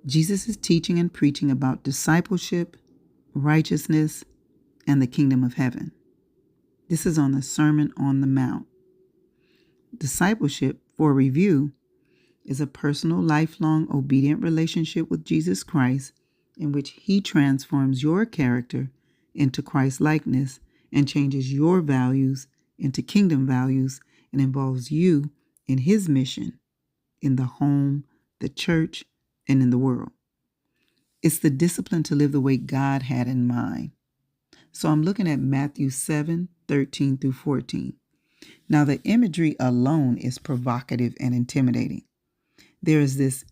Jesus is teaching and preaching about discipleship, righteousness, and the kingdom of heaven. This is on the Sermon on the Mount. Discipleship, for review, is a personal, lifelong, obedient relationship with Jesus Christ in which He transforms your character into Christ likeness and changes your values into kingdom values and involves you in His mission in the home, the church, and in the world. It's the discipline to live the way God had in mind. So I'm looking at Matthew 7:13 through 14. Now, the imagery alone is provocative and intimidating. There is this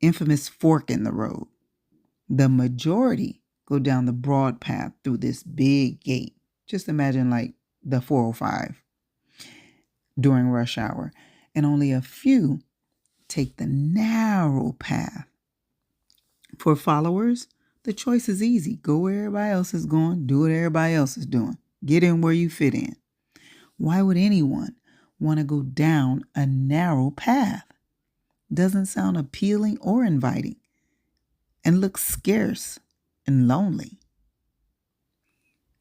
infamous fork in the road. The majority go down the broad path through this big gate. Just imagine like the 405 during rush hour. And only a few take the narrow path. For followers, the choice is easy. Go where everybody else is going. Do what everybody else is doing. Get in where you fit in. Why would anyone want to go down a narrow path? Doesn't sound appealing or inviting and looks scarce and lonely.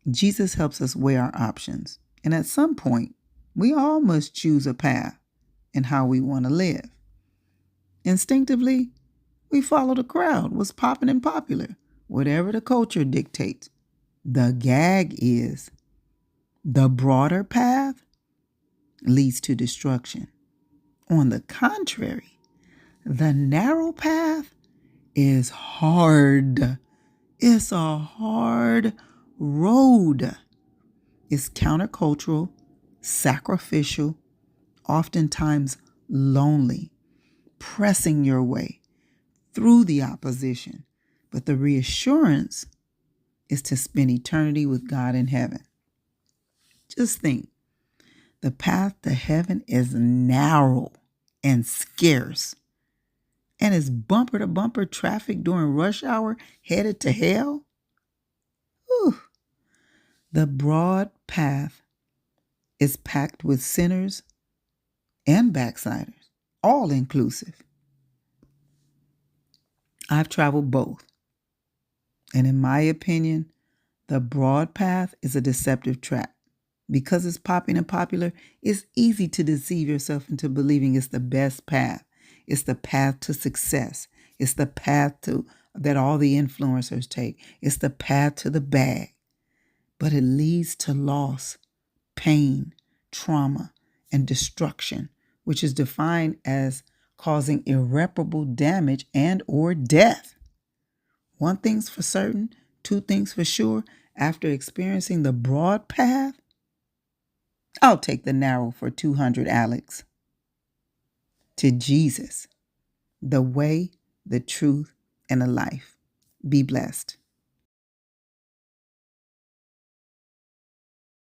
Jesus helps us weigh our options. And at some point, we all must choose a path and how we want to live. Instinctively, we follow the crowd, what's popping and popular, whatever the culture dictates. The gag is the broader path leads to destruction. On the contrary, the narrow path is hard. It's a hard road. It's countercultural, sacrificial, oftentimes lonely, pressing your way through the opposition. But the reassurance is to spend eternity with God in heaven. Just think, the path to heaven is narrow and scarce, and it's bumper to bumper traffic during rush hour headed to hell. Whew. The broad path is packed with sinners and backsliders, all inclusive. I've traveled both, and in my opinion, the broad path is a deceptive trap. Because it's popping and popular, it's easy to deceive yourself into believing it's the best path. It's the path to success. It's the path that all the influencers take. It's the path to the bag. But it leads to loss, pain, trauma, and destruction, which is defined as causing irreparable damage and or death. One thing's for certain, two things for sure. After experiencing the broad path, I'll take the narrow for 200, Alex. To Jesus, the way, the truth, and the life. Be blessed.